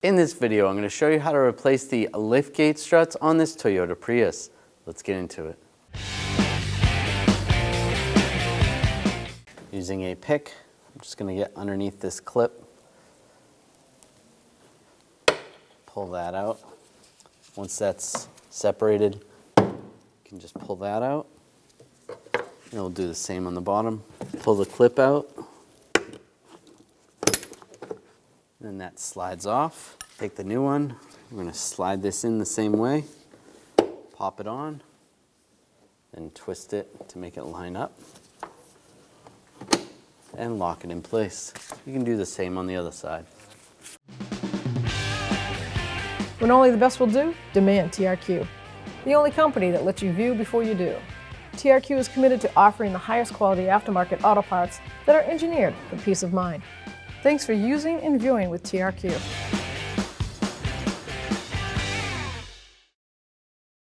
In this video, I'm going to show you how to replace the liftgate struts on this Toyota Prius. Let's get into it. Using a pick, I'm just going to get underneath this clip, pull that out. Once that's separated, you can just pull that out. And we'll do the same on the bottom. Pull the clip out. Then that slides off. Take the new one. We're going to slide this in the same way. Pop it on. Then twist it to make it line up. And lock it in place. You can do the same on the other side. When only the best will do, demand TRQ. The only company that lets you view before you do. TRQ is committed to offering the highest quality aftermarket auto parts that are engineered for peace of mind. Thanks for using and viewing with TRQ.